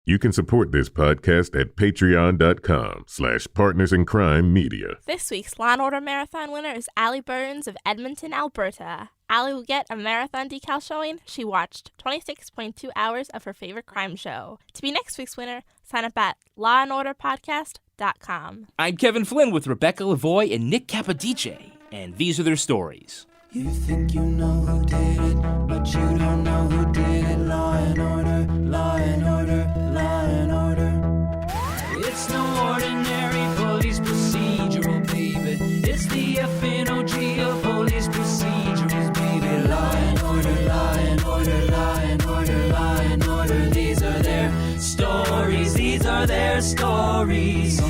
You can support this podcast at patreon.com/partnersincrimemedia. This week's Law & Order Marathon winner is Allie Burns of Edmonton, Alberta. Allie will get a marathon decal showing she watched 26.2 hours of her favorite crime show. To be next week's winner, sign up at lawandorderpodcast.com. I'm Kevin Flynn with Rebecca Lavoie and Nick Capodice, and these are their stories. You think you know who did it, but you don't know who did it. Law and order, law and order, law and order. It's no ordinary police procedural, baby. It's the FNOG of police procedurals, baby. Law and order, law and order, law and order, law and order. These are their stories, these are their stories.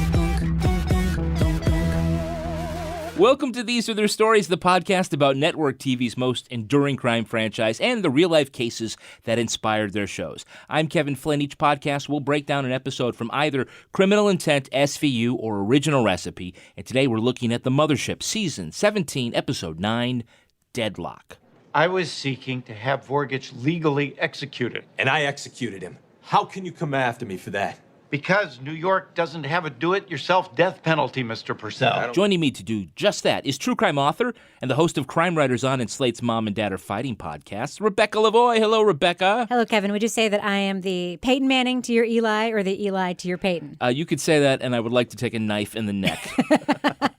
Welcome to These Are Their Stories, the podcast about network TV's most enduring crime franchise and the real-life cases that inspired their shows. I'm Kevin Flynn. Each podcast will break down an episode from either Criminal Intent, SVU, or Original Recipe, and today we're looking at The Mothership, Season 17, Episode 9, Deadlock. I was seeking to have Vorgich legally executed. And I executed him. How can you come after me for that? Because New York doesn't have a do-it-yourself death penalty, Mr. Purcell. Joining me to do just that is true crime author and the host of Crime Writers On and Slate's Mom and Dad Are Fighting podcast, Rebecca Lavoie. Hello, Rebecca. Hello, Kevin. Would you say that I am the Peyton Manning to your Eli or the Eli to your Peyton? You could say that, and I would like to take a knife in the neck.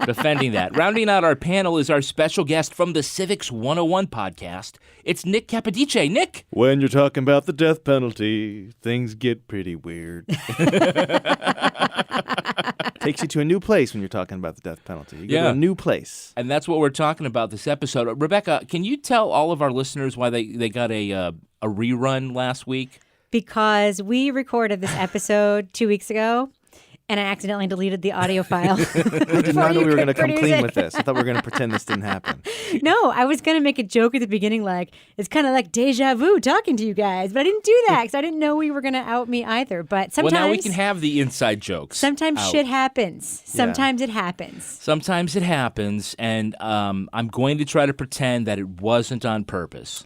Defending that. Rounding out our panel is our special guest from the Civics 101 podcast. It's Nick Capodice. Nick! When you're talking about the death penalty, things get pretty weird. Takes you to a new place when you're talking about the death penalty. You go to a new place. And that's what we're talking about this episode. Rebecca, can you tell all of our listeners why they got a rerun last week? Because we recorded this episode 2 weeks ago, and I accidentally deleted the audio file. I did not know we were going to come clean with this. I thought we were going to pretend this didn't happen. No, I was going to make a joke at the beginning like, it's kind of like deja vu talking to you guys. But I didn't do that because I didn't know we were going to out me either. But sometimes... Well, now we can have the inside jokes. Sometimes shit happens. Sometimes it happens. Sometimes it happens, and I'm going to try to pretend that it wasn't on purpose.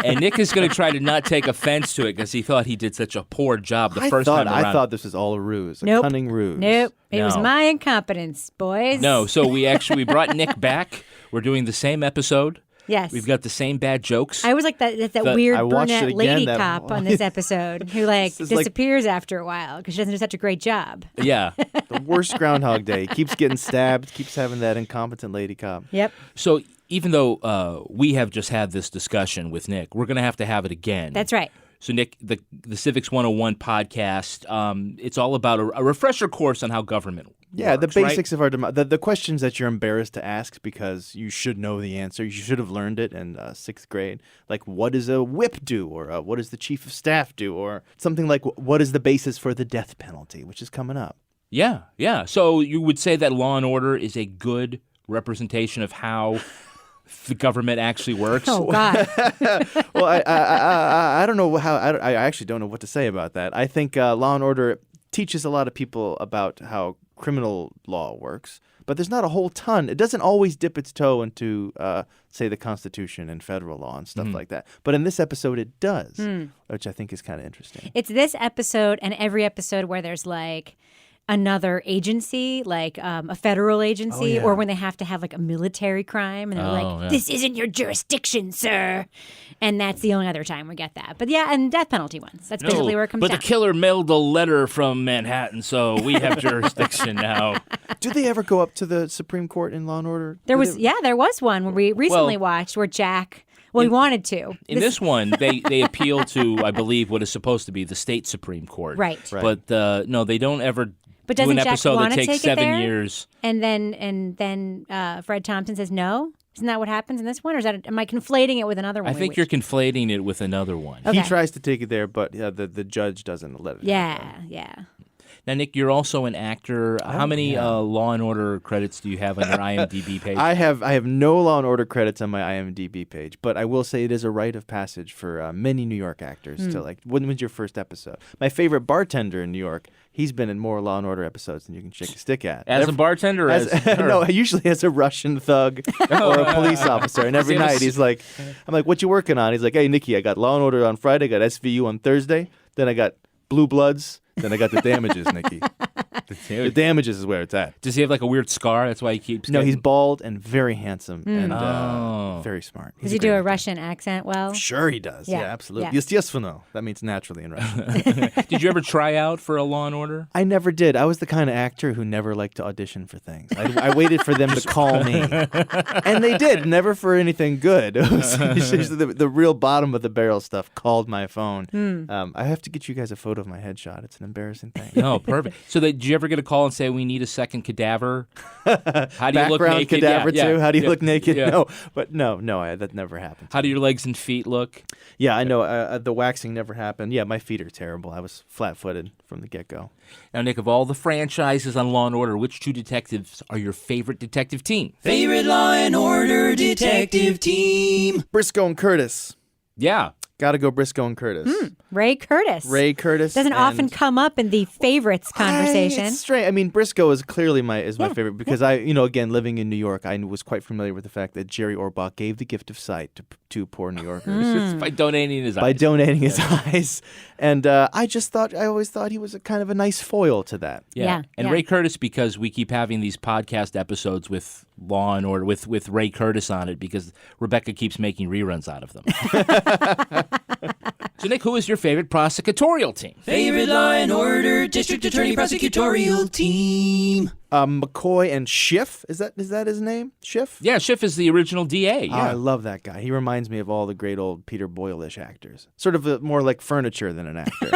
And Nick is going to try to not take offense to it because he thought he did such a poor job the first time around. I thought this was all a ruse. Nope. Cunning ruse. Nope. It was my incompetence, boys. No, so we brought Nick back. We're doing the same episode. Yes. We've got the same bad jokes. I was like that weird brunette lady that cop on this episode who disappears after a while because she doesn't do such a great job. Yeah. The worst Groundhog Day. Keeps getting stabbed, keeps having that incompetent lady cop. Yep. So even though we have just had this discussion with Nick, we're going to have it again. That's right. So, Nick, the Civics 101 podcast, it's all about a refresher course on how government works. Yeah, the basics of our the questions that you're embarrassed to ask because you should know the answer. You should have learned it in sixth grade. Like, what does a whip do? Or what does the chief of staff do? Or something like, what is the basis for the death penalty, which is coming up? Yeah. So you would say that Law & Order is a good representation of how the government actually works? Oh, God. Well, I don't know how. I actually don't know what to say about that. I think Law & Order teaches a lot of people about how criminal law works, but there's not a whole ton. It doesn't always dip its toe into, say, the Constitution and federal law and stuff like that. But in this episode, it does, which I think is kind of interesting. It's this episode and every episode where there's like another agency, like a federal agency, or when they have to have like a military crime and they're this isn't your jurisdiction, sir. And that's the only other time we get that. But yeah, and death penalty ones. That's basically where it comes down. But the killer mailed a letter from Manhattan, so we have jurisdiction now. Do they ever go up to the Supreme Court in Law & Order? There was one where we recently watched where Jack... Well, we wanted to. In this one, they appeal to, I believe, what is supposed to be the state Supreme Court. Right. But no, they don't ever But do doesn't an Jack episode that want to takes take 7 it there? years. And then Fred Thompson says no? Isn't that what happens in this one? Or am I conflating it with another one? I think you're conflating it with another one. Okay. He tries to take it there, but the judge doesn't let it happen. Yeah. Now, Nick, you're also an actor. How many Law and Order credits do you have on your IMDb page? I have no Law and Order credits on my IMDb page, but I will say it is a rite of passage for many New York actors to like. When was your first episode? My favorite bartender in New York. He's been in more Law and Order episodes than you can shake a stick at. As a bartender? No, usually as a Russian thug or a police officer. And every night he's like, I'm like, what you working on? He's like, hey, Nikki, I got Law and Order on Friday, I got SVU on Thursday, then I got blue bloods, then I got the damages, Nikki. The damages is where it's at. Does he have like a weird scar? That's why he keeps. No, he's bald and very handsome and very smart. Does he do a Russian accent well? Sure, he does. Yeah, absolutely. Yeah. Естественно. That means naturally in Russian. Did you ever try out for a Law and Order? I never did. I was the kind of actor who never liked to audition for things. I waited for them to call me, and they did. Never for anything good. It was the real bottom of the barrel stuff. Called my phone. I have to get you guys a photo of my headshot. It's an embarrassing thing. No, perfect. So did you ever get a call and say we need a second cadaver? How do you look Background naked? cadaver too. How do you look naked? Yeah. No, but no, that never happened. How do your legs and feet look? Yeah, I know. The waxing never happened. Yeah, my feet are terrible. I was flat-footed from the get-go. Now, Nick, of all the franchises on Law and Order, which two detectives are your favorite detective team? Favorite Law and Order detective team. Briscoe and Curtis. Yeah. Gotta go Briscoe and Curtis. Ray Curtis. Ray Curtis. Doesn't often come up in the favorites conversation. It's strange. I mean, Briscoe is clearly my favorite because again, living in New York, I was quite familiar with the fact that Jerry Orbach gave the gift of sight to poor New Yorkers. By donating his eyes. By donating his eyes. And I always thought he was a kind of a nice foil to that. Yeah. And Ray Curtis, because we keep having these podcast episodes with Law and Order, with Ray Curtis on it, because Rebecca keeps making reruns out of them. So, Nick, who is your favorite prosecutorial team? Favorite Law and Order District Attorney Prosecutorial Team. McCoy and Schiff. Is that his name? Schiff? Yeah, Schiff is the original DA. Oh, I love that guy. He reminds me of all the great old Peter Boyle-ish actors. Sort of more like furniture than an actor.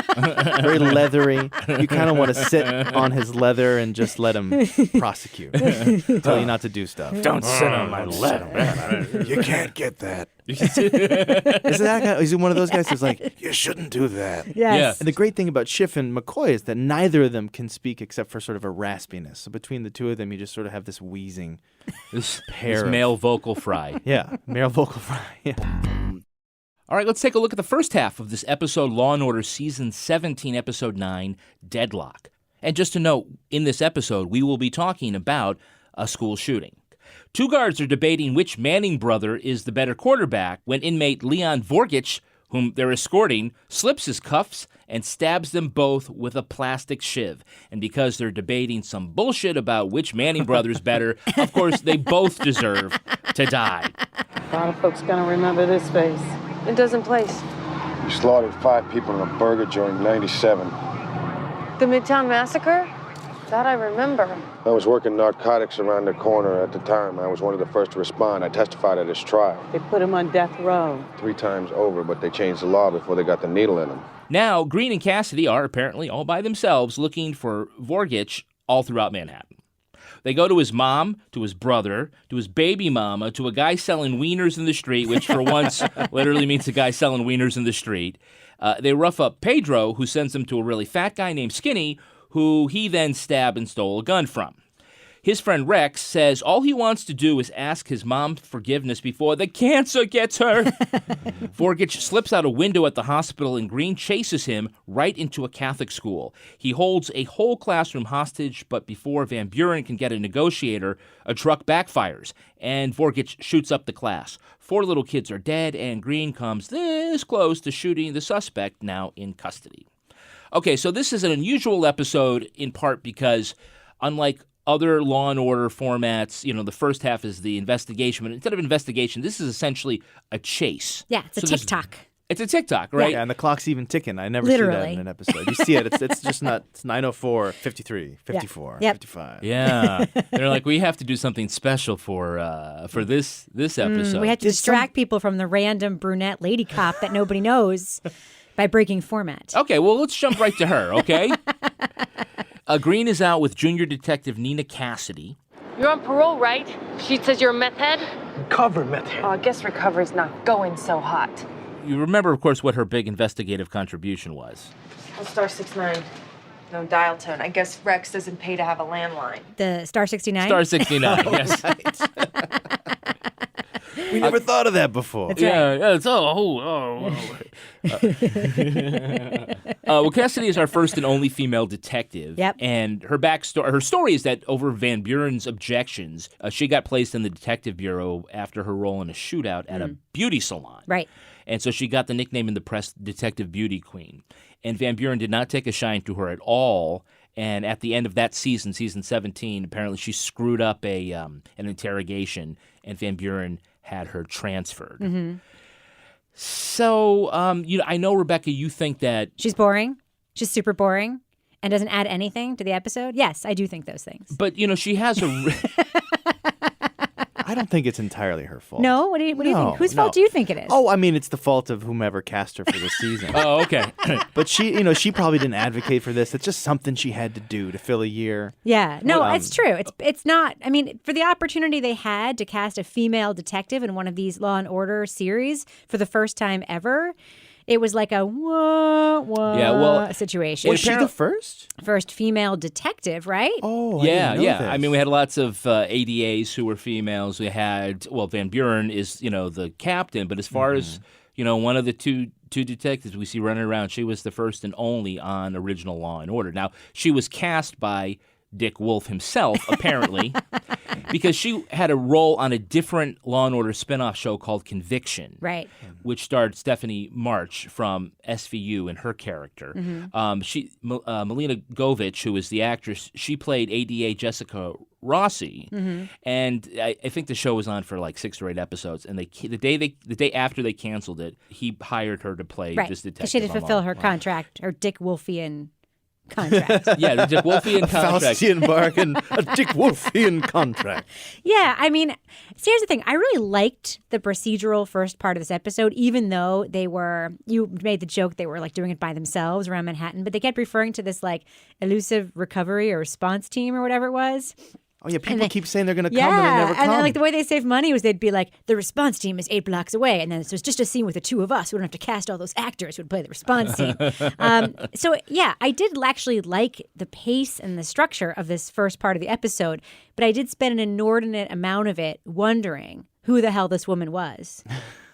Very leathery. You kind of want to sit on his leather and just let him prosecute. Tell you not to do stuff. Don't sit on my leather. You can't get that. Is that guy? Is he one of those guys who's like, you shouldn't do that? Yes. Yeah. And the great thing about Schiff and McCoy is that neither of them can speak except for sort of a raspiness. So between the two of them, you just sort of have this wheezing This pair of- male vocal fry. Yeah, male vocal fry. Yeah. All right, let's take a look at the first half of this episode, Law & Order Season 17, Episode 9, Deadlock. And just to note, in this episode, we will be talking about a school shooting. Two guards are debating which Manning brother is the better quarterback when inmate Leon Vorgich, whom they're escorting, slips his cuffs and stabs them both with a plastic shiv. And because they're debating some bullshit about which Manning brother's better, of course, they both deserve to die. A lot of folks gonna remember this face. It doesn't place. You slaughtered 5 people in a burger joint in 97. The Midtown Massacre? That I remember. I was working narcotics around the corner at the time. I was one of the first to respond. I testified at his trial. They put him on death row. 3 times over, but they changed the law before they got the needle in him. Now, Green and Cassady are apparently all by themselves looking for Vorgich all throughout Manhattan. They go to his mom, to his brother, to his baby mama, to a guy selling wieners in the street, which for once literally means a guy selling wieners in the street. They rough up Pedro, who sends them to a really fat guy named Skinny, who he then stabbed and stole a gun from. His friend Rex says all he wants to do is ask his mom forgiveness before the cancer gets her. Vorgich slips out a window at the hospital and Green chases him right into a Catholic school. He holds a whole classroom hostage, but before Van Buren can get a negotiator, a truck backfires, and Vorgich shoots up the class. 4 little kids are dead, and Green comes this close to shooting the suspect, now in custody. Okay, so this is an unusual episode in part because, unlike other Law and Order formats, the first half is the investigation, but instead of investigation, this is essentially a chase. Yeah, it's a TikTok. It's a TikTok, right? Yeah, and the clock's even ticking. I never see that in an episode. You see it. It's just not. It's 9:04, 53, 54, 55. Yeah. They're like, we have to do something special for this episode. We have to distract people from the random brunette lady cop that nobody knows by breaking format. Okay, well, let's jump right to her, okay? Green is out with junior detective Nina Cassady. You're on parole, right? She says you're a meth head? Recover, meth head. Oh, I guess recovery's not going so hot. You remember, of course, what her big investigative contribution was. Oh, star 69. No dial tone. I guess Rex doesn't pay to have a landline. The star 69? Star 69, yes. We never thought of that before. That's right. Yeah, it's well, Cassady is our first and only female detective. Yep. And her story is that over Van Buren's objections, she got placed in the detective bureau after her role in a shootout at a beauty salon. Right. And so she got the nickname in the press Detective Beauty Queen. And Van Buren did not take a shine to her at all. And at the end of that season, season 17, apparently she screwed up an interrogation, and Van Buren had her transferred. Mm-hmm. So, I know, Rebecca, you think that... She's boring. She's super boring and doesn't add anything to the episode. Yes, I do think those things. But, she has a... I don't think it's entirely her fault. No? What do you think? Whose fault do you think it is? Oh, I mean, it's the fault of whomever cast her for this season. Oh, okay. But she probably didn't advocate for this. It's just something she had to do to fill a year. Yeah. No, it's true. It's not. I mean, for the opportunity they had to cast a female detective in one of these Law and Order series for the first time ever, it was like a situation. Was she the first? First female detective, right? Oh, yeah. I didn't know this. I mean, we had lots of ADAs who were females. We had, Van Buren is, the captain. But as far as, one of the two detectives we see running around, she was the first and only on original Law and Order. Now, she was cast by Dick Wolf himself, apparently, because she had a role on a different Law and Order spinoff show called Conviction, right, which starred Stephanie March from SVU and her character. Mm-hmm. Melina Govich, who is the actress, she played ADA Jessica Rossi, and I think the show was on for like 6 or 8 episodes. And the day after they canceled it, he hired her to play this detective. She had to fulfill her contract, her Dick Wolfian contract. Yeah, the Dick Wolfian contract. Faustian bargain, a Dick Wolfian contract. Yeah, I mean, here's the thing. I really liked the procedural first part of this episode, even though you made the joke they were like doing it by themselves around Manhattan, but they kept referring to this like elusive recovery or response team or whatever it was. Oh, yeah, people keep saying they're going to come and they never come. And then, like, the way they save money was they'd be like, the response team is 8 blocks away. And then so it's just a scene with the 2 of us. We don't have to cast all those actors who would play the response team. So, yeah, I did actually like the pace and the structure of this first part of the episode. But I did spend an inordinate amount of it wondering who the hell this woman was.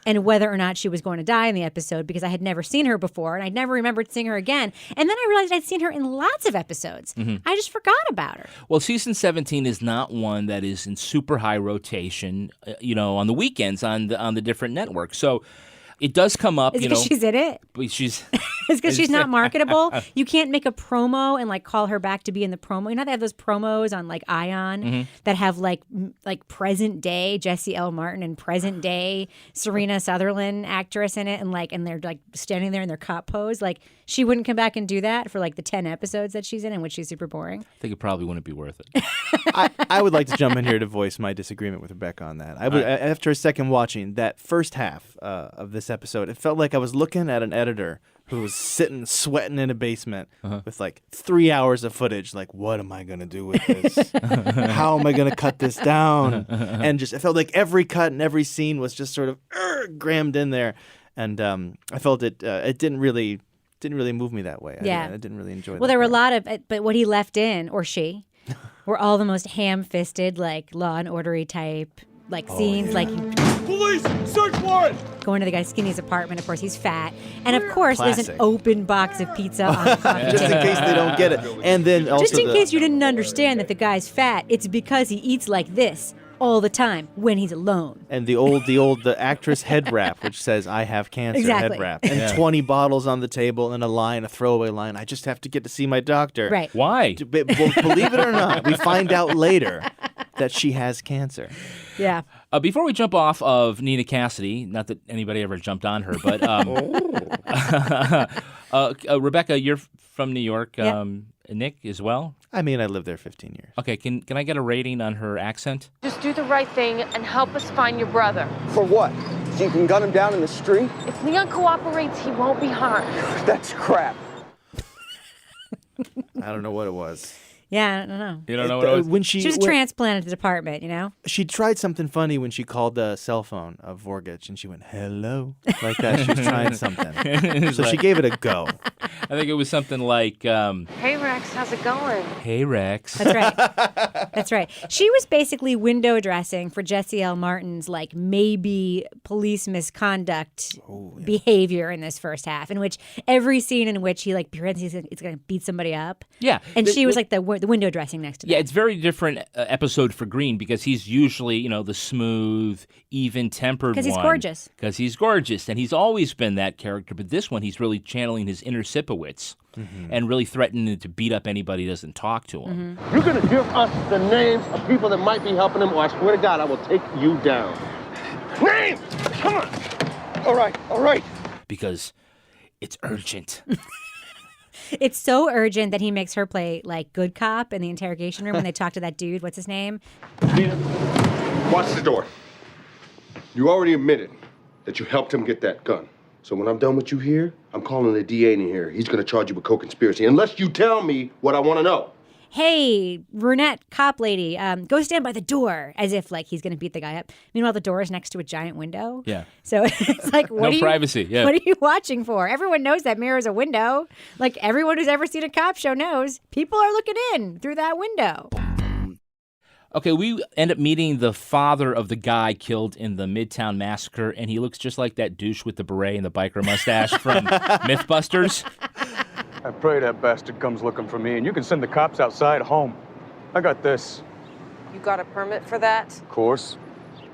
And whether or not she was going to die in the episode, because I had never seen her before and I'd never remembered seeing her again. And then I realized I'd seen her in lots of episodes. I just forgot about her. Well, season 17 is not one that is in super high rotation, on the weekends on the different networks. So it does come up, Is it because she's in it? She's... It's because she's not marketable. You can't make a promo and like call her back to be in the promo. You know, they have those promos on like Ion that have like present day Jesse L. Martin and present day Serena Sutherland actress in it, and they're like standing there in their cop pose. Like she wouldn't come back and do that for like the 10 episodes that she's in which she's super boring. I think it probably wouldn't be worth it. I would like to jump in here to voice my disagreement with Rebecca on that. After a second watching that first half of this episode, it felt like I was looking at an editor who was sitting sweating in a basement with like 3 hours of footage. Like, what am I going to do with this? How am I going to cut this down? And just, it felt like every cut and every scene was just sort of crammed in there. And I felt it didn't really move me that way. Yeah. I didn't really enjoy that. Well, there were a lot of, but what he left in, or she, were all the most ham-fisted, like Law and Order-y type, like scenes, like Police! Search warrant! going to the guy Skinny's apartment. Of course, he's fat, and of course, there's Classic. an open box of pizza on the coffee just in table. case they don't get it. And then also Just in case you didn't understand that the guy's fat, it's because he eats like this all the time when he's alone. And the actress head wrap, which says "I have cancer" Exactly. head wrap, and 20 bottles on the table, and a throwaway line. I just have to get to see my doctor. Right. Why? Believe it or not, we find out later that she has cancer. Yeah. Before we jump off of Nina Cassady, not that anybody ever jumped on her, but Rebecca, you're from New York. Yep. Nick as well? I mean, I lived there 15 years. Okay, can I get a rating on her accent? Just do the right thing and help us find your brother. For what? So you can gun him down in the street? If Leon cooperates, he won't be harmed. That's crap. I don't know what it was. Yeah, I don't know. You don't know what it was? When She was transplanted to the department, you know? She tried something funny when she called the cell phone of Vorgich, and she went, hello, like that. She was trying something. So she gave it a go. I think it was something like, Hey, Rex, how's it going? hey, Rex. That's right. That's right. She was basically window dressing for Jesse L. Martin's, like, maybe police misconduct behavior in this first half, in which every scene in which he, like, pretends he's going to beat somebody up. Yeah. And she was, like, the the window dressing next to them. Yeah, it's very different episode for Green because he's usually, the smooth, even-tempered one. Because he's gorgeous. Because he's gorgeous, and he's always been that character. But this one, he's really channeling his inner Sipowicz and really threatening to beat up anybody who doesn't talk to him. You're going to give us the names of people that might be helping him, or I swear to God, I will take you down. Names! Come on! All right. Because it's urgent. It's so urgent that he makes her play, like, good cop in the interrogation room when they talk to that dude. What's his name? Watch the door. You already admitted that you helped him get that gun. So when I'm done with you here, I'm calling the DA in here. He's going to charge you with co-conspiracy, unless you tell me what I want to know. Hey, brunette cop lady, go stand by the door, as if, like, he's going to beat the guy up. Meanwhile, the door is next to a giant window. Yeah. So it's like, no privacy. Yeah. What are you watching for? Everyone knows that mirror is a window. Like, everyone who's ever seen a cop show knows people are looking in through that window. Okay, we end up meeting the father of the guy killed in the Midtown Massacre, and he looks just like that douche with the beret and the biker mustache from Mythbusters. I pray that bastard comes looking for me, and you can send the cops outside home. I got this. You got a permit for that? Of course.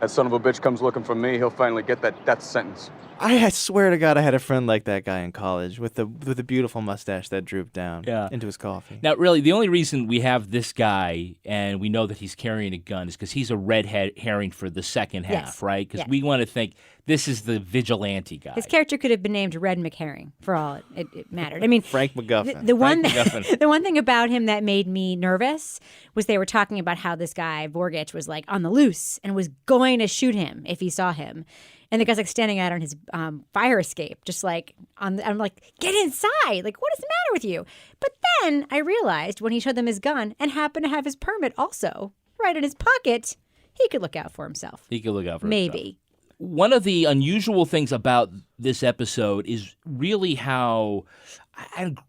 That son of a bitch comes looking for me, he'll finally get that death sentence. I swear to God, I had a friend like that guy in college with the beautiful mustache that drooped down into his coffee. Now, really, the only reason we have this guy and we know that he's carrying a gun is because he's a red herring for the second half, right? Because we want to think this is the vigilante guy. His character could have been named Red McHerring for all it mattered. I mean, Frank McGuffin. The one thing about him that made me nervous was they were talking about how this guy Vorgich was like on the loose and was going to shoot him if he saw him. And the guy's like standing out on his fire escape, just like I'm like, get inside! Like, what is the matter with you? But then I realized when he showed them his gun and happened to have his permit also right in his pocket, he could look out for himself. He could look out for himself. Maybe. One of the unusual things about this episode is really how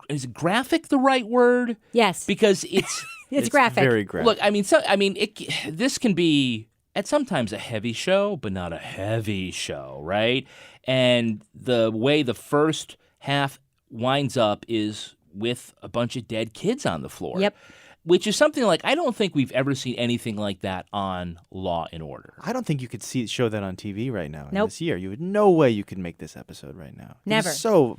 is graphic the right word? Yes, because it's it's graphic. Very graphic. Look, this can be at sometimes a heavy show, but not a heavy show, right? And the way the first half winds up is with a bunch of dead kids on the floor. Yep. Which is something like, I don't think we've ever seen anything like that on Law and Order. I don't think you could show that on TV right now. Nope. This year, you would no way you could make this episode right now. Never. It's so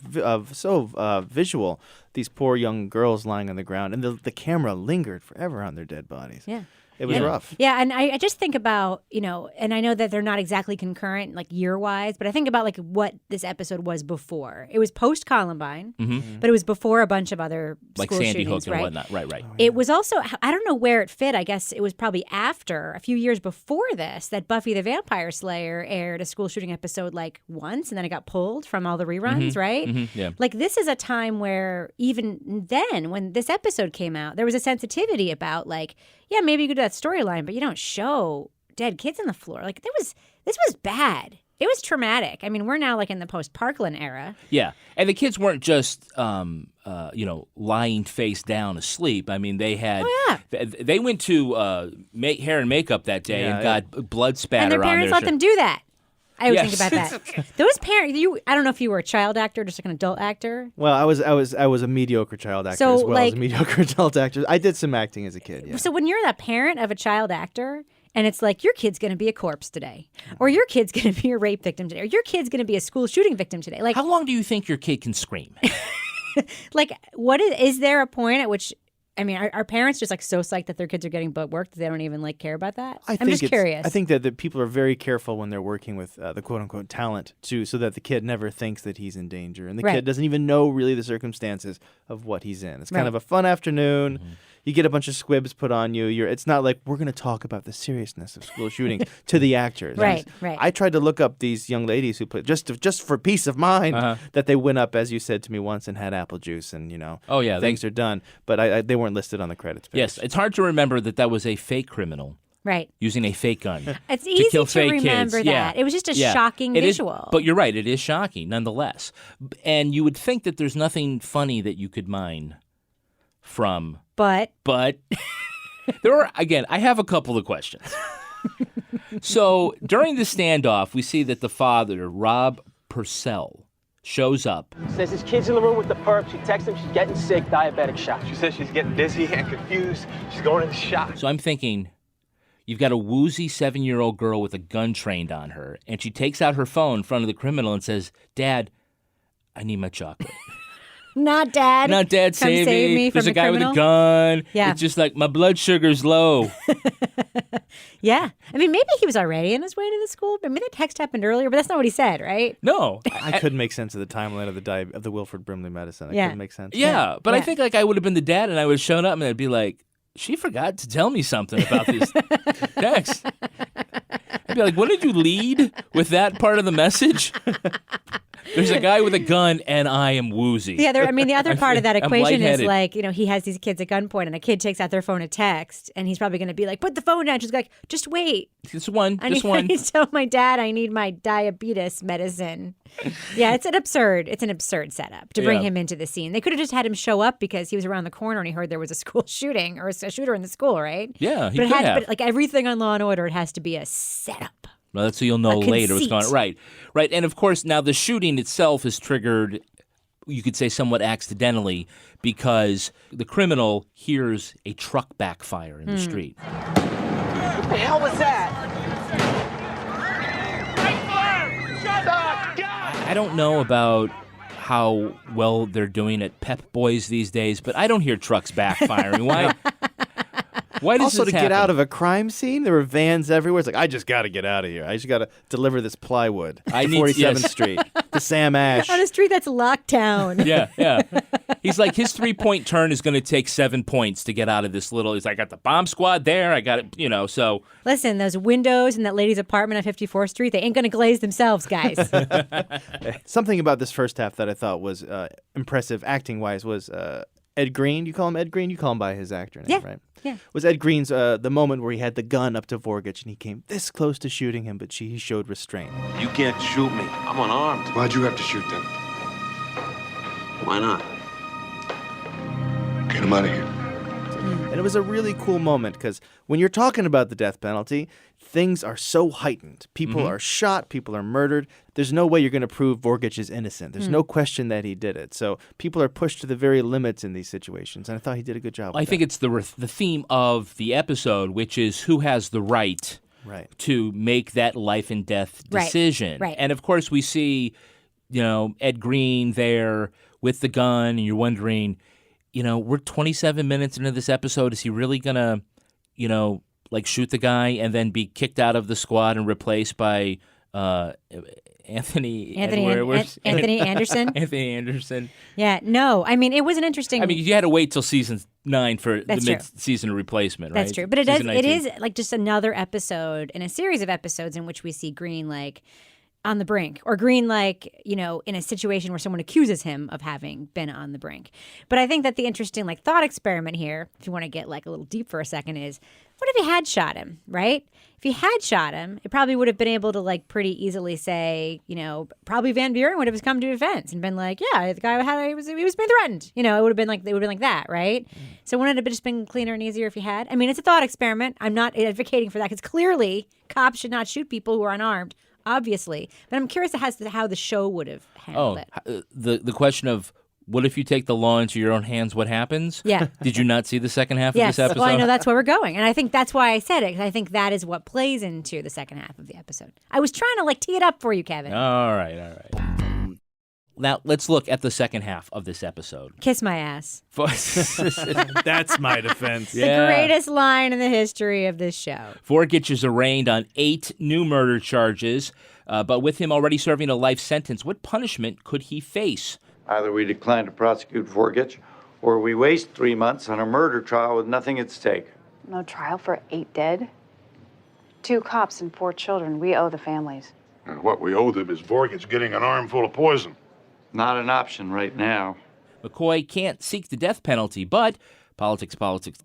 visual. These poor young girls lying on the ground, and the camera lingered forever on their dead bodies. Yeah. It was rough. Yeah, and I just think about, and I know that they're not exactly concurrent, like year-wise, but I think about like what this episode was before. It was post-Columbine, but it was before a bunch of other like school Sandy shootings, Hook and right? whatnot. Right. It was also, I don't know where it fit. I guess it was probably after, a few years before this, that Buffy the Vampire Slayer aired a school shooting episode like once, and then it got pulled from all the reruns, right? Yeah. Like this is a time where even then, when this episode came out, there was a sensitivity about like, yeah, maybe you could do that storyline, but you don't show dead kids on the floor. Like this was bad. It was traumatic. I mean, we're now like in the post-Parkland era. Yeah, and the kids weren't just lying face down asleep. I mean, they had they went to hair and makeup that day and got blood spatter on their and their parents let them do that. I always think about that. Those parents, I don't know if you were a child actor, just like an adult actor. Well, I was a mediocre child actor as well as a mediocre adult actor. I did some acting as a kid. Yeah. So when you're that parent of a child actor, and it's like your kid's going to be a corpse today, or your kid's going to be a rape victim today, or your kid's going to be a school shooting victim today. Like, how long do you think your kid can scream? Like, is there a point at which? I mean, are parents just like so psyched that their kids are getting butt work that they don't even like care about that? I'm just curious. I think that the people are very careful when they're working with the quote unquote talent too, so that the kid never thinks that he's in danger, and the kid doesn't even know really the circumstances of what he's in. It's kind of a fun afternoon. Mm-hmm. You get a bunch of squibs put on you. It's not like we're going to talk about the seriousness of school shootings to the actors. Right. I tried to look up these young ladies who played just for peace of mind that they went up, as you said to me once, and had apple juice and things are done. But they weren't listed on the credits page. Yes, it's hard to remember that was a fake criminal. Right. Using a fake gun. It's easy kill to fake remember kids. that. It was just a shocking visual. But you're right, it is shocking nonetheless. And you would think that there's nothing funny that you could mine from. But there are, again, I have a couple of questions. So during the standoff, we see that the father, Rob Purcell, shows up. Says his kid's in the room with the perp. She texts him she's getting sick, diabetic shot. She says she's getting dizzy and confused. She's going in the shot. So I'm thinking, you've got a woozy 7-year-old girl with a gun trained on her, and she takes out her phone in front of the criminal and says, Dad, I need my chocolate. Not Dad. Not Dad, Come save me There's from a guy criminal. with a gun. Yeah. It's just like, my blood sugar's low. Yeah. I mean, maybe he was already on his way to the school. Maybe the text happened earlier, but that's not what he said, right? No. I couldn't make sense of the timeline of the Wilford Brimley medicine. I couldn't make sense. Yeah, but I think like I would have been the dad and I would have shown up and I'd be like, she forgot to tell me something about this text. I'd be like, what did you lead with that part of the message? There's a guy with a gun, and I am woozy. Yeah, the other part of that I'm equation is lightheaded. like, he has these kids at gunpoint, and a kid takes out their phone to text, and he's probably going to be like, put the phone down. She's like, just wait. Just one. I need to tell my dad I need my diabetes medicine. Yeah, it's an absurd setup to bring him into the scene. They could have just had him show up because he was around the corner and he heard there was a school shooting or a shooter in the school, right? Yeah, he but could have. But like everything on Law and Order, it has to be a setup. Well, that's so you'll know later what's going on. Right. And of course, now the shooting itself is triggered, you could say somewhat accidentally, because the criminal hears a truck backfire in the street. What the hell was that? I don't know about how well they're doing at Pep Boys these days, but I don't hear trucks backfiring. Why? Why does also, this to happen? get out of a crime scene, there were vans everywhere. It's like, I just got to get out of here. I just got to deliver this plywood to 47th Street to Sam Ash. On a street that's locked down. Yeah. He's like, his 3-point turn is going to take 7 points to get out of this little. He's like, I got the bomb squad there. I got it, so. Listen, those windows in that lady's apartment on 54th Street, they ain't going to glaze themselves, guys. Something about this first half that I thought was impressive acting-wise was Ed Green. You call him Ed Green? You call him by his actor name, right? Yeah. Was Ed Green's the moment where he had the gun up to Vorgich and he came this close to shooting him, but he showed restraint. You can't shoot me. I'm unarmed. Why'd you have to shoot them? Why not? Get him out of here. And it was a really cool moment because when you're talking about the death penalty, things are so heightened. People are shot. People are murdered. There's no way you're going to prove Vorgich is innocent. There's no question that he did it. So people are pushed to the very limits in these situations. And I thought he did a good job. I think it's the theme of the episode, which is who has the right to make that life and death decision. Right. And of course, we see, Ed Green there with the gun, and you're wondering, we're 27 minutes into this episode. Is he really going to, shoot the guy and then be kicked out of the squad and replaced by Anthony Anderson. Anthony Anderson. Yeah, no. I mean, it was an interesting. I mean, you had to wait till season 9 for That's the true. mid-season replacement, right? That's true, but it Season 19. is like just another episode in a series of episodes in which we see Green on the brink, or Green in a situation where someone accuses him of having been on the brink. But I think that the interesting thought experiment here, if you want to get a little deep for a second, is what if he had shot him, right? If he had shot him, it probably would have been able to pretty easily say, probably Van Buren would have come to defense and been like, yeah, the guy he was being threatened. It would have been like that, right? So wouldn't it have just been cleaner and easier if he had? I mean, it's a thought experiment. I'm not advocating for that because clearly cops should not shoot people who are unarmed. Obviously, but I'm curious as to how the show would have handled it. The question of what if you take the law into your own hands? What happens? Yeah. Did you not see the second half Yes. of this episode? Well, I know that's where we're going, and I think that's why I said it. Because I think that is what plays into the second half of the episode. I was trying to tee it up for you, Kevin. All right. Now let's look at the second half of this episode. Kiss my ass. That's my defense. The greatest line in the history of this show. Vorgich is arraigned on 8 new murder charges, but with him already serving a life sentence, what punishment could he face? Either we decline to prosecute Vorgich, or we waste 3 months on a murder trial with nothing at stake. No trial for 8 dead? 2 cops and 4 children. We owe the families. And what we owe them is Vorgich getting an armful of poison. Not an option right now. McCoy can't seek the death penalty, but politics, bullshit,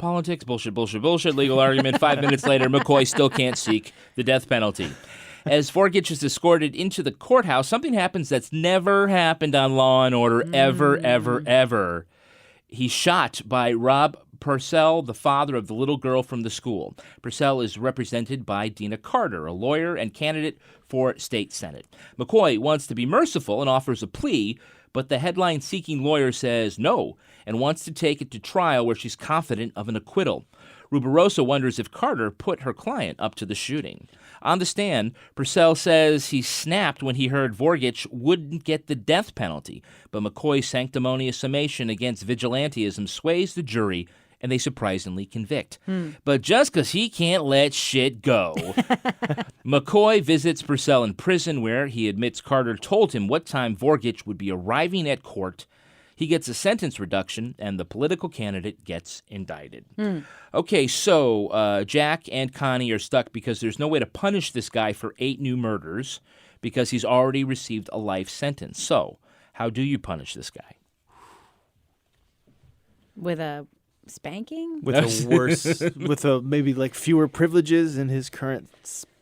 legal argument. 5 minutes later, McCoy still can't seek the death penalty. As Vorgich is escorted into the courthouse, something happens that's never happened on Law & Order, ever. He's shot by Rob Purcell, the father of the little girl from the school. Purcell is represented by Dina Carter, a lawyer and candidate for state senate. McCoy wants to be merciful and offers a plea, but the headline-seeking lawyer says no and wants to take it to trial where she's confident of an acquittal. Rubirosa wonders if Carter put her client up to the shooting. On the stand, Purcell says he snapped when he heard Vorgich wouldn't get the death penalty, but McCoy's sanctimonious summation against vigilantism sways the jury, and they surprisingly convict. But just because he can't let shit go. McCoy visits Purcell in prison, where he admits Carter told him what time Vorgich would be arriving at court. He gets a sentence reduction, and the political candidate gets indicted. Okay, so Jack and Connie are stuck because there's no way to punish this guy for 8 new murders because he's already received a life sentence. So how do you punish this guy? With a spanking? With a worse, with a maybe like fewer privileges in his current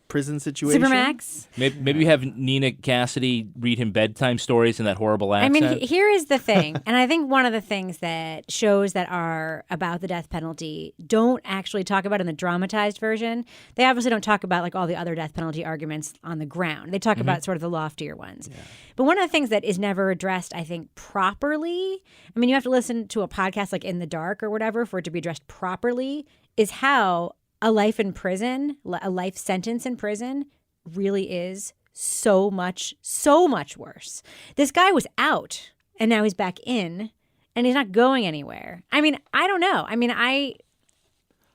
prison situation. Supermax? Maybe you have Nina Cassady read him bedtime stories in that horrible accent. I mean, here is the thing, and I think one of the things that shows that are about the death penalty don't actually talk about in the dramatized version. They obviously don't talk about like all the other death penalty arguments on the ground. They talk about sort of the loftier ones. Yeah. But one of the things that is never addressed, I think, properly, I mean, you have to listen to a podcast like In the Dark or whatever for it to be addressed properly, is how a life in prison, a life sentence in prison really is so much worse. This guy was out and now he's back in and he's not going anywhere. I mean, I don't know. I mean,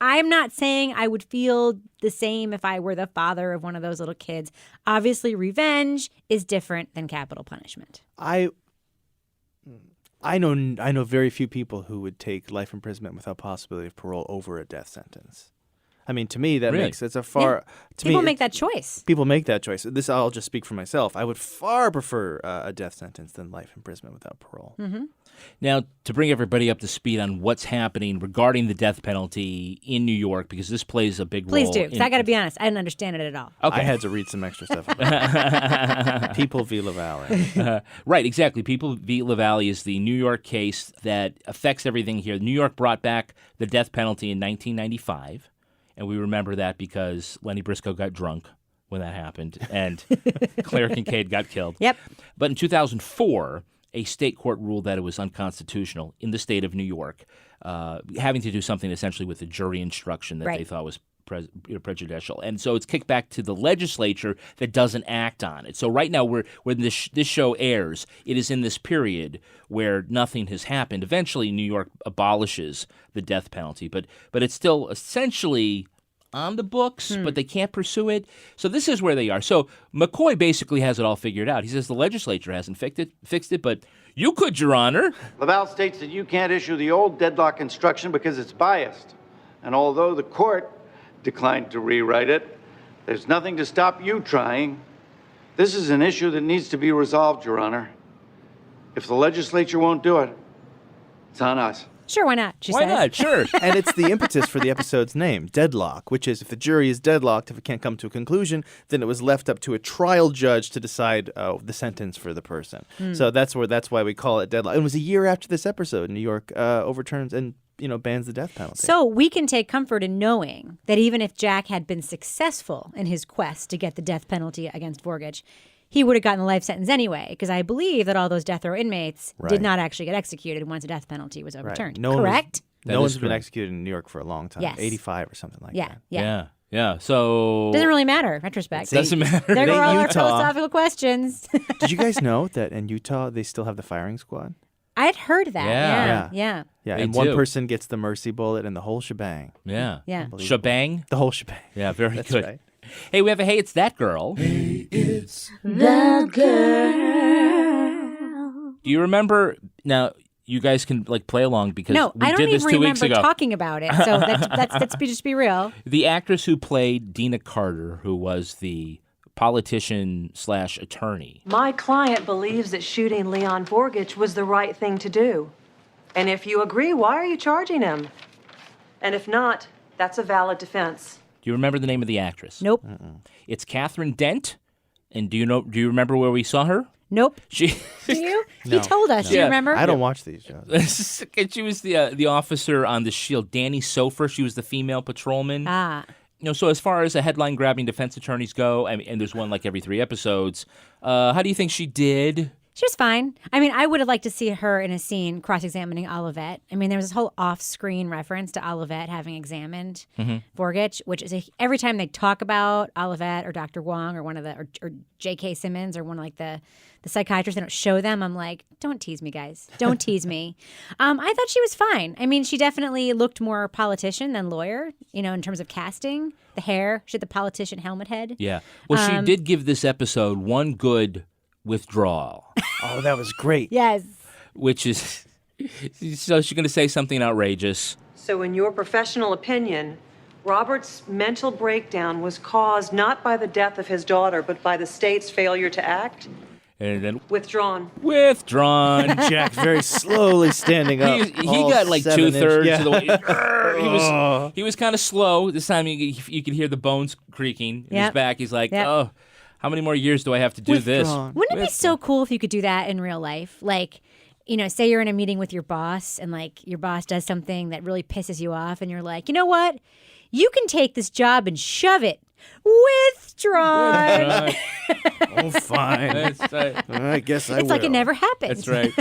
I'm not saying I would feel the same if I were the father of one of those little kids. Obviously, revenge is different than capital punishment. I know very few people who would take life imprisonment without possibility of parole over a death sentence. I mean, to me, that makes it's a far. To people me, make that choice. People make that choice. This I'll just speak for myself. I would far prefer a death sentence than life imprisonment without parole. Mm-hmm. Now, to bring everybody up to speed on what's happening regarding the death penalty in New York, because this plays a big role. Please do, because I got to be honest, I didn't understand it at all. Okay. I had to read some extra stuff about it. People v. LaValle. Right, exactly. People v. LaValle is the New York case that affects everything here. New York brought back the death penalty in 1995. And we remember that because Lenny Briscoe got drunk when that happened, and Claire Kincaid got killed. Yep. But in 2004, a state court ruled that it was unconstitutional in the state of New York, having to do something essentially with the jury instruction that they thought was prejudicial. And so it's kicked back to the legislature that doesn't act on it. So right now, when this show airs, it is in this period where nothing has happened. Eventually, New York abolishes the death penalty, but it's still essentially on the books, but they can't pursue it. So this is where they are. So McCoy basically has it all figured out. He says the legislature hasn't fixed it, but you could, Your Honor. LaValle states that you can't issue the old deadlock instruction because it's biased. And although the court declined to rewrite it, there's nothing to stop you trying. This is an issue that needs to be resolved, Your Honor. If the legislature won't do it, it's on us. Sure, why not? Why not? Sure. And it's the impetus for the episode's name, Deadlock, which is if the jury is deadlocked, if it can't come to a conclusion, then it was left up to a trial judge to decide the sentence for the person. So that's why we call it Deadlock. It was a year after this episode, New York overturns and bans the death penalty. So we can take comfort in knowing that even if Jack had been successful in his quest to get the death penalty against Vorgich, he would have gotten a life sentence anyway, because I believe that all those death row inmates did not actually get executed once a death penalty was overturned. Right. Correct? No one's been executed in New York for a long time. Yes. 85 or something like that. Yeah. So doesn't really matter. Retrospect. Doesn't matter. There go all our philosophical questions. Did you guys know that in Utah they still have the firing squad? I had heard that. Yeah. And one person gets the mercy bullet and the whole shebang. Yeah. Unbelievable. Shebang? The whole shebang. Yeah, very That's good. Right. Hey, we have a Hey, It's That Girl. Hey, it's that girl. Do you remember, now you guys can play along because we did this 2 weeks ago. I don't even remember talking about it, so let's just be real. The actress who played Dina Carter, who was the politician/attorney. My client believes that shooting Leon Vorgich was the right thing to do. And if you agree, why are you charging him? And if not, that's a valid defense. Do you remember the name of the actress? Nope. It's Catherine Dent. And do you remember where we saw her? Nope. Do you? No. He told us. Do you remember? I don't watch these shows. And she was the officer on The Shield, Danny Sofer. She was the female patrolman. So as far as headline-grabbing defense attorneys go, and there's one like every 3 episodes, how do you think she did? She was fine. I mean, I would have liked to see her in a scene cross-examining Olivet. I mean, there was this whole off-screen reference to Olivet having examined Vorgich, which is every time they talk about Olivet or Dr. Wong or one of the or J.K. Simmons or one of like the psychiatrists, they don't show them. I'm like, don't tease me, guys. Don't tease me. I thought she was fine. I mean, she definitely looked more politician than lawyer, in terms of casting. The hair, she had the politician helmet head. Yeah. Well, she did give this episode one good withdrawal. Oh, that was great. Yes. Which is, so she's going to say something outrageous. So in your professional opinion, Robert's mental breakdown was caused not by the death of his daughter, but by the state's failure to act? And then Withdrawn. Jack's very slowly standing up. He got like 2/3 of the way. He was kind of slow. This time you could hear the bones creaking in his back. He's like, oh, how many more years do I have to do this? Wouldn't it be so cool if you could do that in real life? Like, say you're in a meeting with your boss and like your boss does something that really pisses you off and you're like, you know what? You can take this job and shove it. Withdrawn. Oh, fine. I guess I will. It's like it never happened. That's right.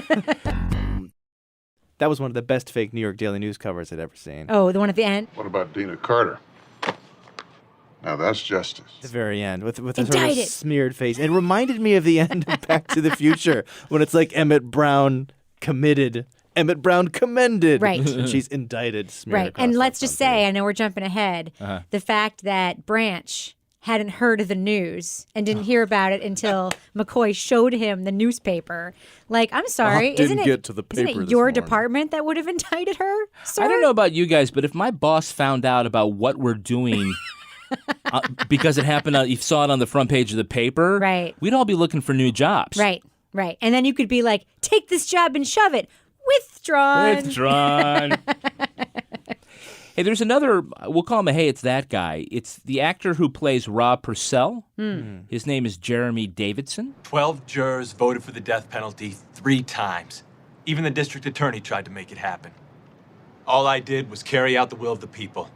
That was one of the best fake New York Daily News covers I'd ever seen. Oh, the one at the end? What about Dina Carter? Now that's justice. The very end, with a sort of smeared face. It reminded me of the end of Back to the Future, when it's like Emmett Brown committed, Emmett Brown commended. Right. And she's indicted, smeared. Right. And let's just say, I know we're jumping ahead, the fact that Branch hadn't heard of the news and didn't hear about it until McCoy showed him the newspaper. Like, I'm sorry, isn't it your department that would have indicted her, sir? I don't know about you guys, but if my boss found out about what we're doing because it happened, you saw it on the front page of the paper, right, we'd all be looking for new jobs. Right. And then you could be like, take this job and shove it. Withdrawn. Hey, there's another, we'll call him it's that guy. It's the actor who plays Rob Purcell. His name is Jeremy Davidson. 12 jurors voted for the death penalty 3 times. Even the district attorney tried to make it happen. All I did was carry out the will of the people.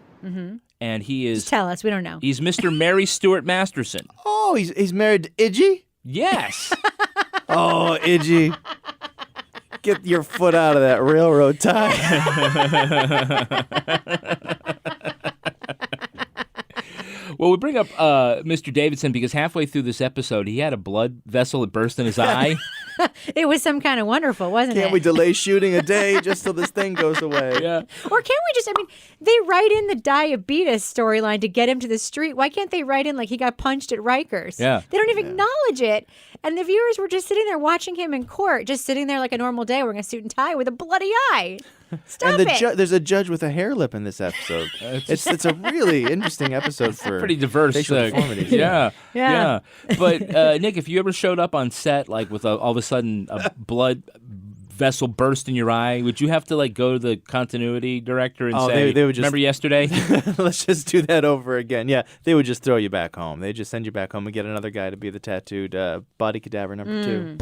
And he is... Just tell us, we don't know. He's Mr. Mary Stuart Masterson. Oh, he's married to Idgie? Yes. Oh, Idgie. Get your foot out of that railroad tie. Well, we bring up Mr. Davidson because halfway through this episode, he had a blood vessel that burst in his eye. It was some kind of wonderful, wasn't it? Can't we delay shooting a day just till this thing goes away? Yeah. Or can't we just, they write in the diabetes storyline to get him to the street. Why can't they write in like he got punched at Rikers? Yeah. They don't even acknowledge it. And the viewers were just sitting there watching him in court, just sitting there like a normal day wearing a suit and tie with a bloody eye. Stop it. There's a judge with a hair lip in this episode. It's a really interesting episode for pretty diverse. facial deformities. Yeah. But Nick, if you ever showed up on set like with all of a sudden a blood vessel burst in your eye, would you have to like go to the continuity director and say, they would just, remember yesterday? Let's just do that over again. Yeah, they would just throw you back home. They'd just send you back home and get another guy to be the tattooed body cadaver number 2.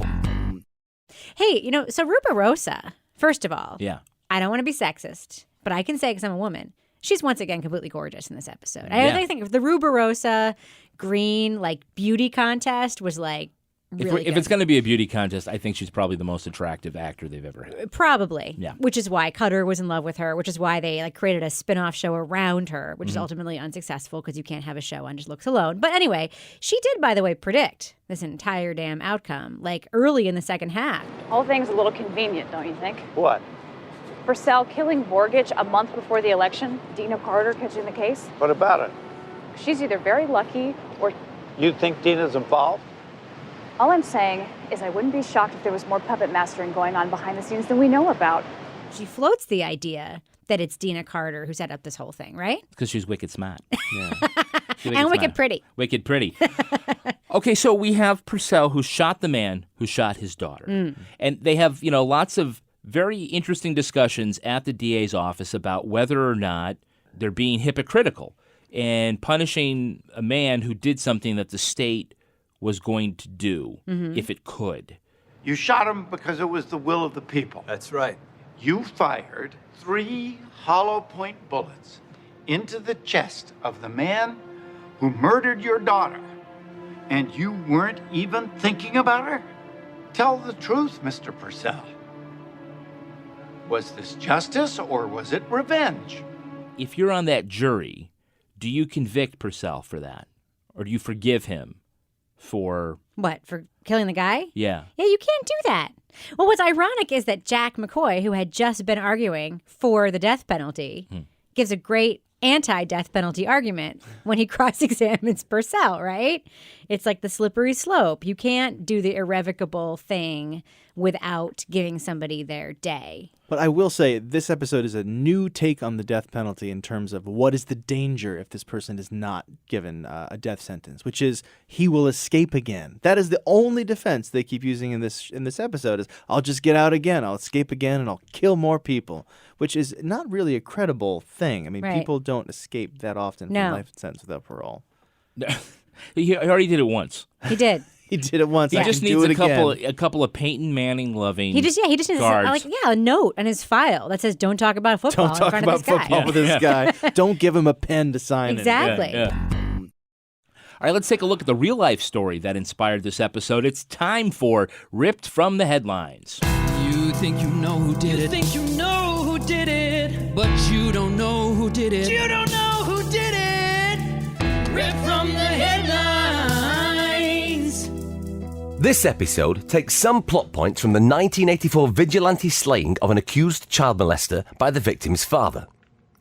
Hey, so Rubirosa, first of all, yeah, I don't want to be sexist, but I can say because I'm a woman, she's once again completely gorgeous in this episode. I think the Rubirosa green like beauty contest was like really if it's going to be a beauty contest, I think she's probably the most attractive actor they've ever had. Probably. Yeah. Which is why Cutter was in love with her, which is why they like created a spin-off show around her, which is ultimately unsuccessful because you can't have a show on just looks alone. But anyway, she did, by the way, predict this entire damn outcome, like early in the second half. The whole thing's a little convenient, don't you think? What? Purcell killing Vorgich a month before the election, Dina Carter catching the case. What about it? She's either very lucky or... You think Dina's involved? All I'm saying is I wouldn't be shocked if there was more puppet mastering going on behind the scenes than we know about. She floats the idea that it's Dina Carter who set up this whole thing, right? Because she's wicked smart. Yeah. And wicked pretty. Wicked pretty. Okay, so we have Purcell who shot the man who shot his daughter. And they have, lots of very interesting discussions at the DA's office about whether or not they're being hypocritical and punishing a man who did something that the state was going to do Mm-hmm. if it could. You shot him because it was the will of the people. That's right. You fired 3 hollow point bullets into the chest of the man who murdered your daughter, and you weren't even thinking about her? Tell the truth, Mr. Purcell. Was this justice or was it revenge? If you're on that jury, do you convict Purcell for that? Or do you forgive him for... What, for killing the guy? Yeah. Yeah, you can't do that. Well, what's ironic is that Jack McCoy, who had just been arguing for the death penalty, gives a great anti-death penalty argument when he cross-examines Purcell, right? It's like the slippery slope. You can't do the irrevocable thing without giving somebody their day. But I will say this episode is a new take on the death penalty in terms of what is the danger if this person is not given a death sentence, which is he will escape again. That is the only defense they keep using in this episode is I'll just get out again, I'll escape again, and I'll kill more people, which is not really a credible thing. I mean, Right. people don't escape that often from No. life sentence without parole. He already did it once. He did. He did it once. He I just can needs do it again. a couple of Peyton Manning loving He just needs guards. a note on his file that says don't talk about football Don't talk in front about of this guy. football with this guy. Don't give him a pen to sign Exactly. Yeah. All right, let's take a look at the real-life story that inspired this episode. It's time for Ripped from the Headlines. You think you know who did it. You think you know who did it. But you don't know who did it. You don't know who did it. Ripped from the headlines. This episode takes some plot points from the 1984 vigilante slaying of an accused child molester by the victim's father.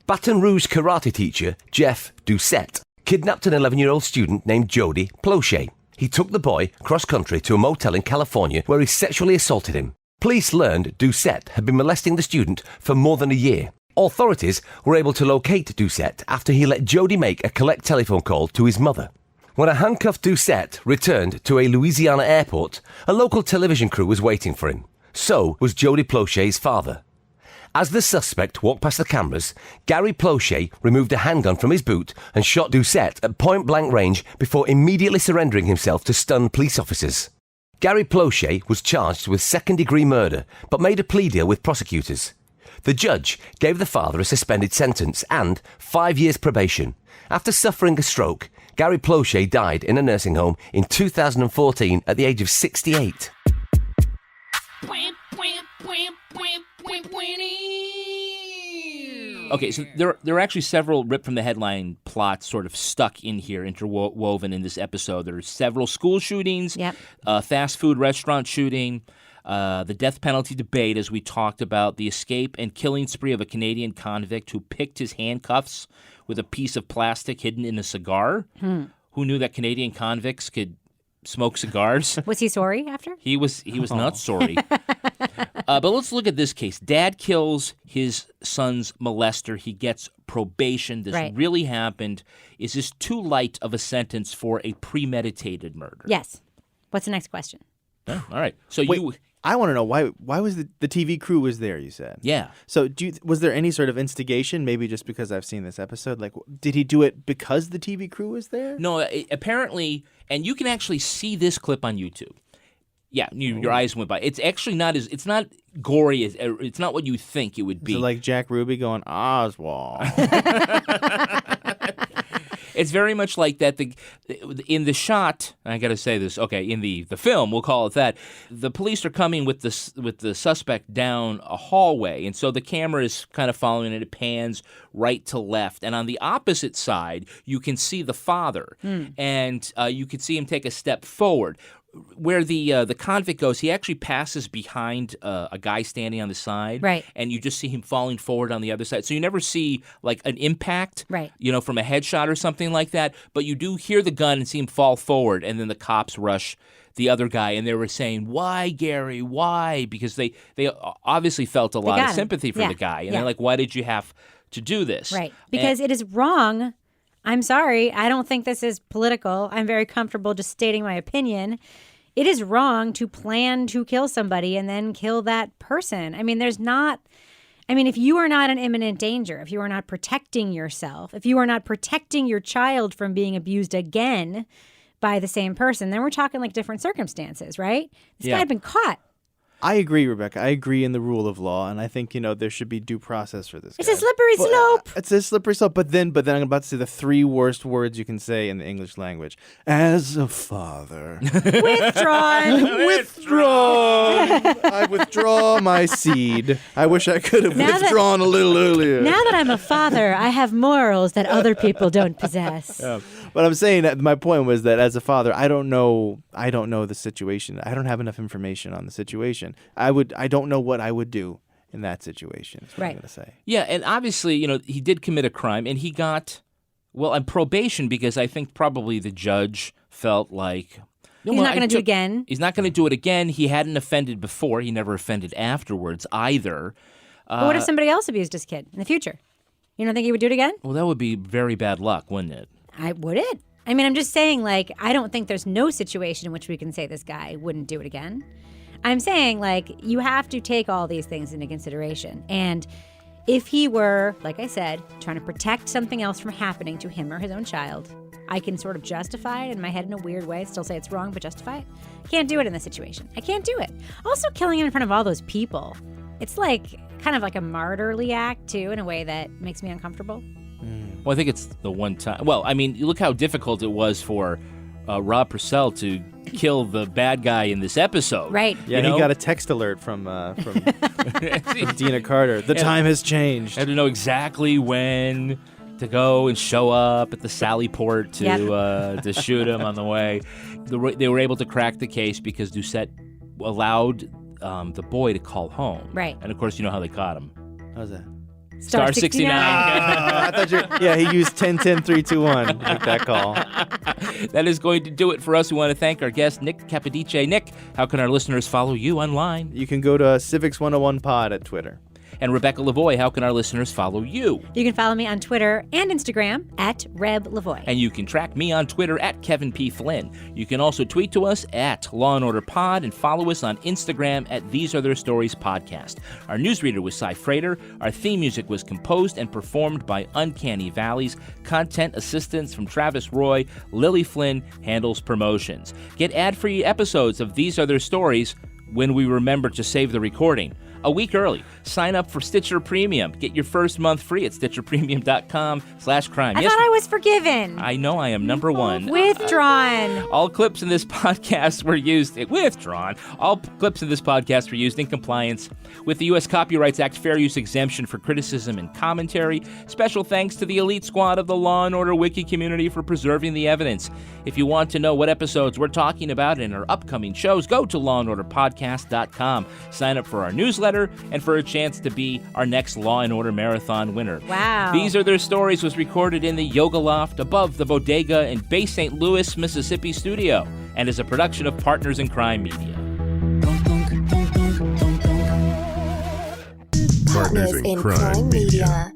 Baton Rouge karate teacher Jeff Doucette kidnapped an 11-year-old student named Gary Plauche. He took the boy cross-country to a motel in California where he sexually assaulted him. Police learned Doucette had been molesting the student for more than a year. Authorities were able to locate Doucette after he let Jody make a collect telephone call to his mother. When a handcuffed Doucette returned to a Louisiana airport, a local television crew was waiting for him. So was Gary Plauche's father. As the suspect walked past the cameras, Gary Plauche removed a handgun from his boot and shot Doucette at point-blank range before immediately surrendering himself to stunned police officers. Gary Plauche was charged with second-degree murder, but made a plea deal with prosecutors. The judge gave the father a suspended sentence and 5 years probation. After suffering a stroke, Gary Plauche died in a nursing home in 2014 at the age of 68. Okay, so there are actually several ripped from the headline plots sort of stuck in here, interwoven in this episode. There are several school shootings, fast food restaurant shooting, the death penalty debate, as we talked about, the escape and killing spree of a Canadian convict who picked his handcuffs with a piece of plastic hidden in a cigar. Who knew that Canadian convicts could smoke cigars? Was he sorry after? He was not sorry. But let's look at this case. Dad kills his son's molester. He gets probation. This Right. really happened. Is this too light of a sentence for a premeditated murder? Yes. What's the next question? Oh, all right. So Wait, you... I want to know why was the TV crew was there, you said? Yeah. So was there any sort of instigation, maybe just because I've seen this episode? Like, did he do it because the TV crew was there? No, apparently, and you can actually see this clip on YouTube. Yeah, your eyes went by. It's actually not it's not gory as it's not what you think it would be. Is it like Jack Ruby going Oswald? It's very much like that. In the shot, I got to say this. Okay, in the film, we'll call it that. The police are coming with the suspect down a hallway, and so the camera is kind of following it. It pans right to left, and on the opposite side, you can see the father, and you can see him take a step forward. Where the convict goes, he actually passes behind a guy standing on the side, right? And you just see him falling forward on the other side. So you never see like an impact, right? You know, from a headshot or something like that. But you do hear the gun and see him fall forward, and then the cops rush the other guy, and they were saying, "Why, Gary? Why?" Because they obviously felt a lot of sympathy for the guy, and they're like, "Why did you have to do this?" Right? Because it is wrong. I'm sorry. I don't think this is political. I'm very comfortable just stating my opinion. It is wrong to plan to kill somebody and then kill that person. I mean, if you are not in imminent danger, if you are not protecting yourself, if you are not protecting your child from being abused again by the same person, then we're talking like different circumstances, right? This guy had been caught. I agree, Rebecca. I agree in the rule of law, and I think, there should be due process for this. It's a slippery slope. It's a slippery slope, but then I'm about to say the 3 worst words you can say in the English language. As a father. Withdrawn. Withdrawn. I withdraw my seed. I wish I could have withdrawn a little earlier. Now that I'm a father, I have morals that other people don't possess. But I'm saying that my point was that as a father, I don't know the situation. I don't have enough information on the situation. I don't know what I would do in that situation. Is what I'm going to say. Yeah, and obviously, he did commit a crime, and he got, on probation because I think probably the judge felt like he's not going to do it again. He's not going to do it again. He hadn't offended before. He never offended afterwards either. But what if somebody else abused his kid in the future? You don't think he would do it again? Well, that would be very bad luck, wouldn't it? Would it? I mean, I'm just saying, I don't think there's no situation in which we can say this guy wouldn't do it again. I'm saying, you have to take all these things into consideration. And if he were, like I said, trying to protect something else from happening to him or his own child, I can sort of justify it in my head in a weird way, still say it's wrong, but justify it. Can't do it in this situation. I can't do it. Also, killing him in front of all those people. It's kind of like a martyrly act, too, in a way that makes me uncomfortable. Well, I think it's the one time. Well, I mean, look how difficult it was for Rob Purcell to kill the bad guy in this episode. Right. Yeah, he got a text alert from Dina Carter. The time has changed. Had to know exactly when to go and show up at the Sally Port to shoot him on the way. They were able to crack the case because Doucette allowed the boy to call home. Right. And, of course, you know how they caught him. How's that? Star 69. I thought he used 10-10-3-2-1 with that call. That is going to do it for us. We want to thank our guest, Nick Capodice. Nick, how can our listeners follow you online? You can go to Civics 101 Pod at Twitter. And Rebecca Lavoie, how can our listeners follow you? You can follow me on Twitter and Instagram at Reb Lavoie. And you can track me on Twitter at Kevin P. Flynn. You can also tweet to us at Law & Order Pod and follow us on Instagram at These Are Their Stories Podcast. Our newsreader was Cy Frater. Our theme music was composed and performed by Uncanny Valleys. Content assistance from Travis Roy. Lily Flynn handles promotions. Get ad-free episodes of These Are Their Stories when we remember to save the recording. A week early. Sign up for Stitcher Premium. Get your first month free at StitcherPremium.com/crime. I thought I was forgiven. I know I am number one. Withdrawn. All clips in this podcast were used... Withdrawn. All clips in this podcast were used in compliance with the U.S. Copyrights Act Fair Use Exemption for criticism and commentary. Special thanks to the elite squad of the Law & Order Wiki community for preserving the evidence. If you want to know what episodes we're talking about in our upcoming shows, go to lawandorderpodcast.com. Sign up for our newsletter and for a chance to be our next Law & Order Marathon winner. Wow. These Are Their Stories was recorded in the Yoga Loft above the Bodega in Bay St. Louis, Mississippi studio and is a production of Partners in Crime Media. Partners in Crime Media.